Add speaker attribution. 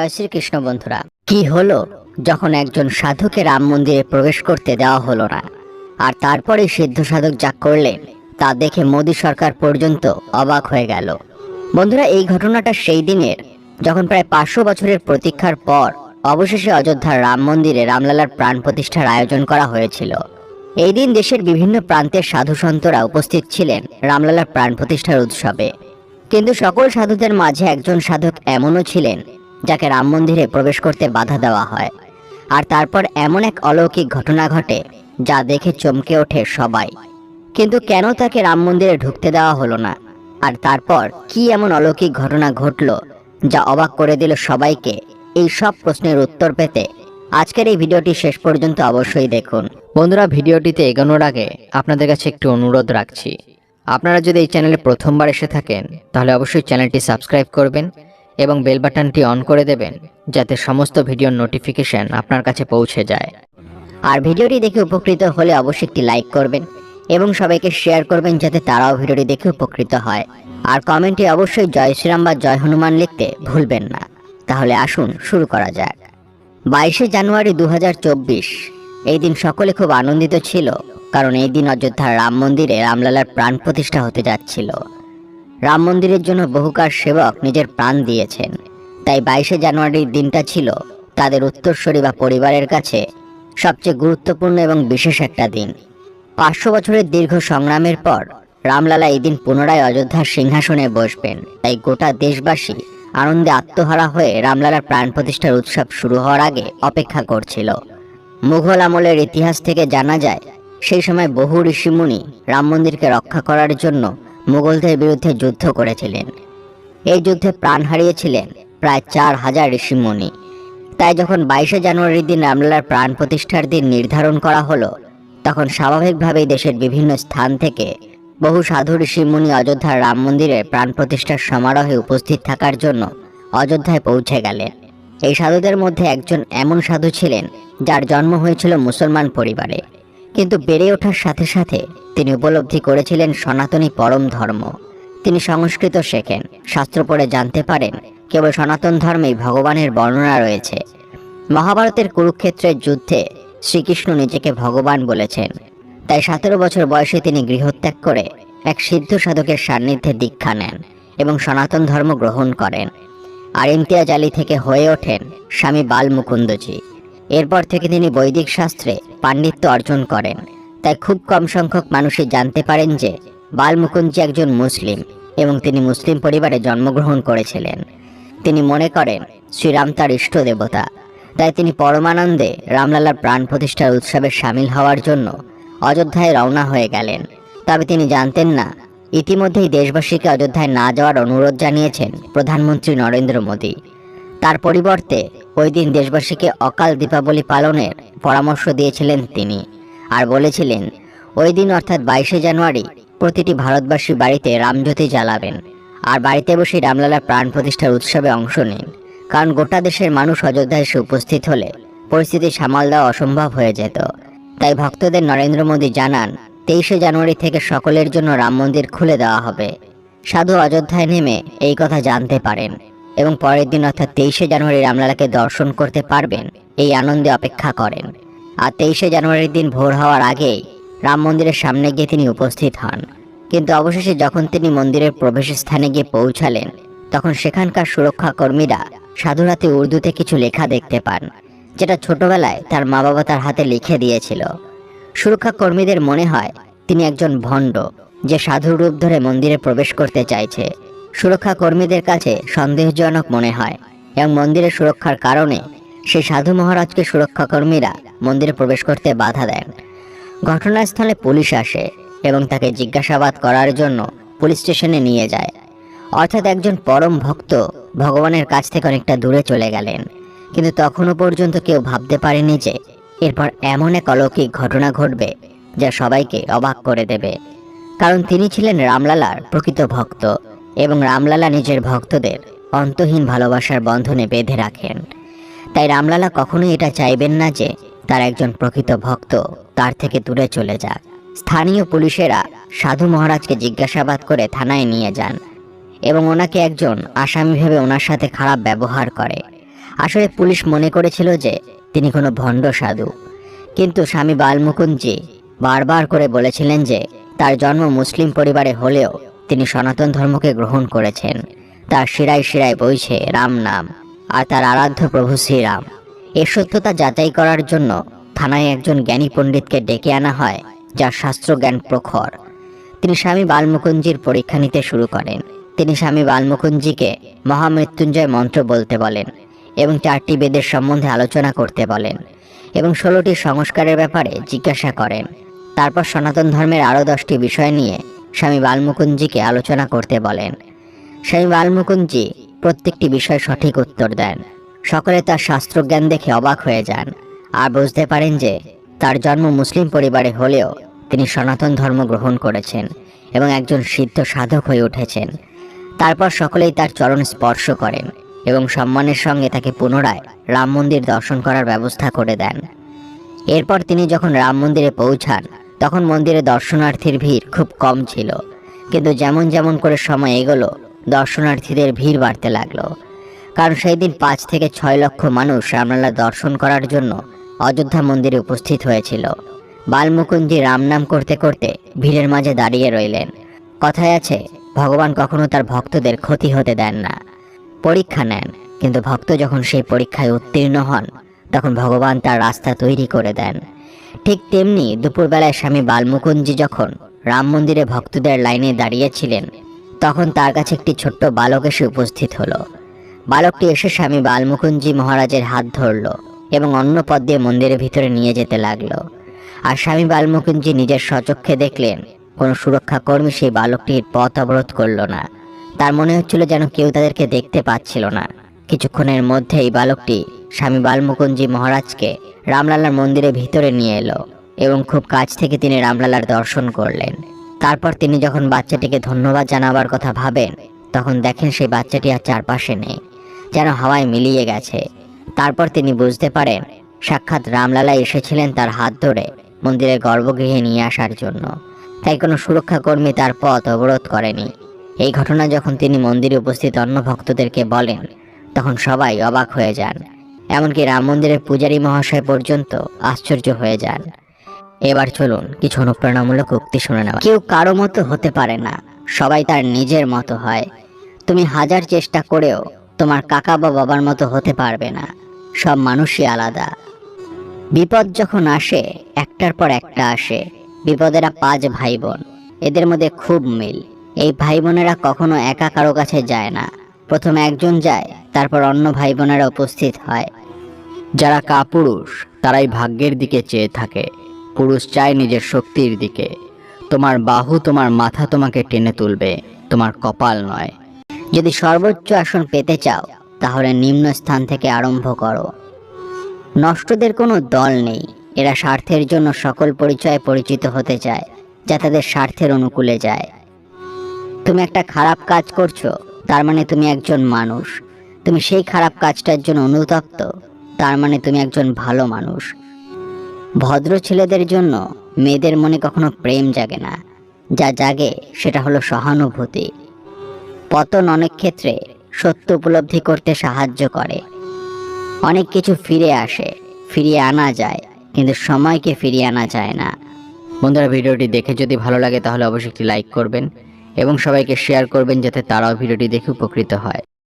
Speaker 1: জয় শ্রীকৃষ্ণ বন্ধুরা। কি হলো যখন একজন সাধুকে রাম মন্দিরে প্রবেশ করতে দেওয়া হলো না, আর তারপরে সিদ্ধ সাধক যা করলেন তা দেখে মোদী সরকার পর্যন্ত অবাক হয়ে গেল। বন্ধুরা, এই ঘটনাটা সেই দিনের যখন প্রায় 500 বছরের প্রতীক্ষার পর অবশেষে অযোধ্যার রাম মন্দিরে রামলালার প্রাণ প্রতিষ্ঠার আয়োজন করা হয়েছিল। এই দিন দেশের বিভিন্ন প্রান্তের সাধু সন্তরা উপস্থিত ছিলেন রামলালার প্রাণ প্রতিষ্ঠার উৎসবে। কিন্তু সকল সাধুদের মাঝে একজন সাধক এমনও ছিলেন যাকে রাম মন্দিরে প্রবেশ করতে বাধা দেওয়া হয়। আর তারপর এমন এক অলৌকিক ঘটনা ঘটে যা দেখে চমকে ওঠে সবাই। কিন্তু কেন তাকে রাম মন্দিরে ঢুকতে দেওয়া হলো না, আর তারপর কি এমন অলৌকিক ঘটনা ঘটলো যা অবাক করে দিল সবাইকে, এই সব প্রশ্নের উত্তর পেতে আজকের এই ভিডিওটি শেষ পর্যন্ত অবশ্যই দেখুন।
Speaker 2: বন্ধুরা, ভিডিওটিতে এগোনোর আগে আপনাদের কাছে একটু অনুরোধ রাখছি, আপনারা যদি এই চ্যানেলে প্রথমবার এসে থাকেন তাহলে অবশ্যই চ্যানেলটি সাবস্ক্রাইব করবেন এবং বেল বাটনটি অন করে দেবেন যাতে সমস্ত ভিডিওর নোটিফিকেশন আপনার কাছে পৌঁছে যায়।
Speaker 1: আর ভিডিওটি দেখে উপকৃত হলে অবশ্যই একটি লাইক করবেন এবং সবাইকে শেয়ার করবেন যাতে তারাও ভিডিওটি দেখে উপকৃত হয়। আর কমেন্টে অবশ্যই জয় শ্রীরাম বা জয় হনুমান লিখতে ভুলবেন না। তাহলে আসুন শুরু করা যাক। 22শে জানুয়ারি 2024 এই দিন সকলে খুব আনন্দিত ছিল, কারণ এই দিন অযোধ্যার রাম মন্দিরে রামলালার প্রাণ প্রতিষ্ঠা হতে যাচ্ছিল। রাম মন্দিরের জন্য বহুকার সেবক নিজের প্রাণ দিয়েছেন, তাই 22শে জানুয়ারির দিনটা ছিল তাদের উত্তরসূরি বা পরিবারের কাছে সবচেয়ে গুরুত্বপূর্ণ এবং বিশেষ একটা দিন। 500 বছরের দীর্ঘ সংগ্রামের পর রামলালা এই দিন পুনরায় অযোধ্যার সিংহাসনে বসবেন, তাই গোটা দেশবাসী আনন্দে আত্মহারা হয়ে রামলালার প্রাণ প্রতিষ্ঠার উৎসব শুরু হওয়ার আগে অপেক্ষা করছিল। মুঘল আমলের ইতিহাস থেকে জানা যায়, সেই সময় বহু ঋষিমুনি রাম মন্দিরকে রক্ষা করার জন্য মুঘলদের বিরুদ্ধে যুদ্ধ করেছিলেন। এই যুদ্ধে প্রাণ হারিয়েছিলেন প্রায় 4000 ঋষিমুনি। তাই যখন 22শে জানুয়ারির দিন রামলালার প্রাণ প্রতিষ্ঠার দিন নির্ধারণ করা হলো, তখন স্বাভাবিকভাবেই দেশের বিভিন্ন স্থান থেকে বহু সাধু ঋষিমুনি অযোধ্যার রাম মন্দিরে প্রাণ প্রতিষ্ঠার সমারোহে উপস্থিত থাকার জন্য অযোধ্যায় পৌঁছে গেলেন। এই সাধুদের মধ্যে একজন এমন সাধু ছিলেন যার জন্ম হয়েছিল মুসলমান পরিবারে, কিন্তু বেড়ে ওঠার সাথে সাথে তিনি উপলব্ধি করেছিলেন সনাতনী পরম ধর্ম। তিনি সংস্কৃত শেখেন, শাস্ত্র পড়ে জানতে পারেন কেবল সনাতন ধর্মেই ভগবানের বর্ণনা রয়েছে। মহাভারতের কুরুক্ষেত্রের যুদ্ধে শ্রীকৃষ্ণ নিজেকে ভগবান বলেছেন। তাই 17 বছর বয়সে তিনি গৃহত্যাগ করে এক সিদ্ধ সাধকের সান্নিধ্যে দীক্ষা নেন এবং সনাতন ধর্ম গ্রহণ করেন। আর ইমতিয়াজ আলী থেকে হয়ে ওঠেন স্বামী বালমুকুন্দজি। এরপর থেকে তিনি বৈদিক শাস্ত্রে পাণ্ডিত্য অর্জন করেন। তাই খুব কম সংখ্যক মানুষই জানতে পারেন যে বালমুকুন্দজি একজন মুসলিম এবং তিনি মুসলিম পরিবারে জন্মগ্রহণ করেছিলেন। তিনি মনে করেন শ্রীরাম তার ইষ্ট দেবতা, তাই তিনি পরমানন্দে রামলালার প্রাণ প্রতিষ্ঠার উৎসবে সামিল হওয়ার জন্য অযোধ্যায় রওনা হয়ে গেলেন। তবে তিনি জানতেন না, ইতিমধ্যেই দেশবাসীকে অযোধ্যায় না যাওয়ার অনুরোধ জানিয়েছেন প্রধানমন্ত্রী নরেন্দ্র মোদী। তার পরিবর্তে ওই দিন দেশবাসীকে অকাল দীপাবলি পালনের পরামর্শ দিয়েছিলেন তিনি, আর বলেছিলেন ওই দিন অর্থাৎ 22শে জানুয়ারি প্রতিটি ভারতবাসী বাড়িতে রামজ্যোতি জ্বালাবেন আর বাড়িতে বসে রামলালার প্রাণ প্রতিষ্ঠার উৎসবে অংশ নিন, কারণ গোটা দেশের মানুষ অযোধ্যায় এসে উপস্থিত হলে পরিস্থিতি সামাল দেওয়া অসম্ভব হয়ে যেত। তাই ভক্তদের নরেন্দ্র মোদী জানান 23শে জানুয়ারি থেকে সকলের জন্য রাম মন্দির খুলে দেওয়া হবে। সাধু অযোধ্যায় নেমে এই কথা জানতে পারেন এবং পরের দিন অর্থাৎ 23শে জানুয়ারি রামলালাকে দর্শন করতে পারবেন এই আনন্দে অপেক্ষা করেন। আর 23শে জানুয়ারির দিন ভোর হওয়ার আগেই রাম মন্দিরের সামনে গিয়ে তিনি উপস্থিত হন। কিন্তু অবশেষে যখন তিনি মন্দিরের প্রবেশ স্থানে গিয়ে পৌঁছালেন, তখন সেখানকার সুরক্ষা কর্মীরা সাধুর হাতে উর্দুতে কিছু লেখা দেখতে পান, যেটা ছোটবেলায় তার মা বাবা তার হাতে লিখে দিয়েছিল। সুরক্ষা কর্মীদের মনে হয় তিনি একজন ভণ্ড যে সাধুর রূপ ধরে মন্দিরে প্রবেশ করতে চাইছে। সুরক্ষা কর্মীদের কাছে সন্দেহজনক মনে হয় এবং মন্দিরের সুরক্ষার কারণে সেই সাধু মহারাজকে সুরক্ষা কর্মীরা মন্দিরে প্রবেশ করতে বাধা দেন। ঘটনাস্থলে পুলিশ আসে এবং তাকে জিজ্ঞাসাবাদ করার জন্য পুলিশ স্টেশনে নিয়ে যায়। অর্থাৎ একজন পরম ভক্ত ভগবানের কাছ থেকে অনেকটা দূরে চলে গেলেন। কিন্তু তখনও পর্যন্ত কেউ ভাবতে পারেনি যে এরপর এমন এক অলৌকিক ঘটনা ঘটবে যা সবাইকে অবাক করে দেবে, কারণ তিনি ছিলেন রামলালার প্রকৃত ভক্ত এবং রামলালা নিজের ভক্তদের অন্তহীন ভালোবাসার বন্ধনে বেঁধে রাখেন। তাই রামলালা কখনোই এটা চাইবেন না যে তার একজন প্রকৃত ভক্ত তার থেকে দূরে চলে যাক। স্থানীয় পুলিশেরা সাধু মহারাজকে জিজ্ঞাসাবাদ করে থানায় নিয়ে যান এবং ওনাকে একজন আসামি ভেবে ওনার সাথে খারাপ ব্যবহার করে। আসলে পুলিশ মনে করেছিল যে তিনি কোনো ভণ্ড সাধু, কিন্তু স্বামী বালমুকুন্দজি বারবার করে বলেছিলেন যে তার জন্ম মুসলিম পরিবারে হলেও তিনি সনাতন ধর্মকে গ্রহণ করেছেন। তার শিরায় শিরায় বইছে রাম নাম আর তার আরাধ্য প্রভু শ্রীরাম। এর সত্যতা যাচাই করার জন্য থানায় একজন জ্ঞানী পণ্ডিতকে ডেকে আনা হয়, যার শাস্ত্রজ্ঞান প্রখর। তিনি স্বামী বালমুকুন্দজির পরীক্ষা নিতে শুরু করেন। তিনি স্বামী বালমুকুন্দজিকে মহামৃত্যুঞ্জয় মন্ত্র বলতে বলেন এবং 4টি বেদের সম্বন্ধে আলোচনা করতে বলেন এবং 16টি সংস্কারের ব্যাপারে জিজ্ঞাসা করেন। তারপর সনাতন ধর্মের আরও 10টি বিষয় নিয়ে স্বামী বালমুকুন্দজিকে আলোচনা করতে বলেন। স্বামী বালমুকুন্দজি প্রত্যেকটি বিষয় সঠিক উত্তর দেন। সকলে তার শাস্ত্রজ্ঞান দেখে অবাক হয়ে যান আর বুঝতে পারেন যে তার জন্ম মুসলিম পরিবারে হলেও তিনি সনাতন ধর্ম গ্রহণ করেছেন এবং একজন সিদ্ধ সাধক হয়ে উঠেছেন। তারপর সকলেই তার চরণ স্পর্শ করেন এবং সম্মানের সঙ্গে তাকে পুনরায় রাম মন্দির দর্শন করার ব্যবস্থা করে দেন। এরপর তিনি যখন রাম মন্দিরে পৌঁছান তখন মন্দিরে দর্শনার্থীর ভিড় খুব কম ছিল, কিন্তু যেমন যেমন করে সময় এগোলো দর্শনার্থীদের ভিড় বাড়তে লাগলো। কারণ সেই দিন 5 থেকে 6 লক্ষ মানুষ রামলালা দর্শন করার জন্য অযোধ্যা মন্দিরে উপস্থিত হয়েছিল। বালমুকুন্দজি রাম নাম করতে করতে ভিড়ের মাঝে দাঁড়িয়ে রইলেন। কথায় আছে, ভগবান কখনো তার ভক্তদের ক্ষতি হতে দেন না। পরীক্ষা নেন, কিন্তু ভক্ত যখন সেই পরীক্ষায় উত্তীর্ণ হন তখন ভগবান তার রাস্তা তৈরি করে দেন। ঠিক তেমনি দুপুরবেলায় স্বামী বালমুকুন্দজি যখন রাম মন্দিরে ভক্তদের লাইনে দাঁড়িয়েছিলেন তখন তার কাছে একটি ছোট্ট বালক এসে উপস্থিত হলো। বালকটি এসে স্বামী বালমুকুন্দজি মহারাজের হাত ধরল এবং অন্য পথ দিয়ে মন্দিরের ভিতরে নিয়ে যেতে লাগলো। আর স্বামী বালমুকুন্দজি নিজের স্বচক্ষে দেখলেন কোনো সুরক্ষা কর্মী সেই বালকটির পথ অবরোধ করলো না। তার মনে হচ্ছিল যেন কেউ তাদেরকে দেখতে পাচ্ছিল না। কিছুক্ষণের মধ্যেই বালকটি স্বামী বালমুকুন্দজি মহারাজকে রামলালার মন্দিরের ভিতরে নিয়ে এলো এবং খুব কাছ থেকে তিনি রামলালার দর্শন করলেন। তারপর তিনি যখন বাচ্চাটিকে ধন্যবাদ জানাবার কথা ভাবেন তখন দেখেন সেই বাচ্চাটি আর চারপাশে নেই, যেন হাওয়ায় মিলিয়ে গেছে। তারপর তিনি বুঝতে পারেন সাক্ষাৎ রামলালা এসেছিলেন তার হাত ধরে মন্দিরের গর্ভগৃহে নিয়ে আসার জন্য, তাই কোনো সুরক্ষা কর্মী তার পথ অবরোধ করেনি। এই ঘটনা যখন তিনি মন্দিরে উপস্থিত অন্য ভক্তদেরকে বলেন তখন সবাই অবাক হয়ে যান, এমনকি রাম মন্দিরের পূজারী মহাশয় পর্যন্ত আশ্চর্য হয়ে যান। এবার চলুন কিছু অনুপ্রেরণামূলক উক্তি শুনে নেওয়া। কেউ কারো মতো হতে পারে না, সবাই তার নিজের মতো হয়। তুমি হাজার চেষ্টা করেও তোমার কাকা বা বাবার মতো হতে পারবে না। সব মানুষই আলাদা। বিপদ যখন আসে একটার পর একটা আসে। বিপদেরা 5 ভাই বোন, এদের মধ্যে খুব মিল। এই ভাই বোনেরা কখনো একা কারো কাছে যায় না, প্রথমে একজন যায়, তারপর অন্য ভাই বোনেরা উপস্থিত হয়।
Speaker 2: যারা কাপুরুষ তারাই ভাগ্যের দিকে চেয়ে থাকে, পুরুষ চায় নিজের শক্তির দিকে। তোমার বাহু তোমার মাথা তোমাকে টেনে তুলবে, তোমার কপাল নয়।
Speaker 1: যদি সর্বোচ্চ আসন পেতে চাও তাহলে নিম্ন স্থান থেকে আরম্ভ করো। নষ্টদের কোনো দল নেই, এরা স্বার্থের জন্য সকল পরিচয়ে পরিচিত হতে চায় যা তাদের স্বার্থের অনুকূলে যায়। তুমি একটা খারাপ কাজ করছো, তার মানে তুমি একজন মানুষ। তুমি সেই খারাপ কাজটার জন্য অনুতপ্ত, তার মানে তুমি একজন ভালো মানুষ। ভদ্র ছেলেদের জন্য মেয়েদের মনে কখনো প্রেম জাগে না, যা জাগে সেটা হলো সহানুভূতি। পতন অনেক ক্ষেত্রে সত্য উপলব্ধি করতে সাহায্য করে। অনেক কিছু ফিরে আসে, ফিরিয়ে আনা যায়, কিন্তু সময়কে ফিরিয়ে আনা যায় না।
Speaker 2: বন্ধুরা, ভিডিওটি দেখে যদি ভালো লাগে তাহলে অবশ্যই একটি লাইক করবেন এবং সবাইকে শেয়ার করবেন যাতে তারাও ভিডিওটি দেখে উপকৃত হয়।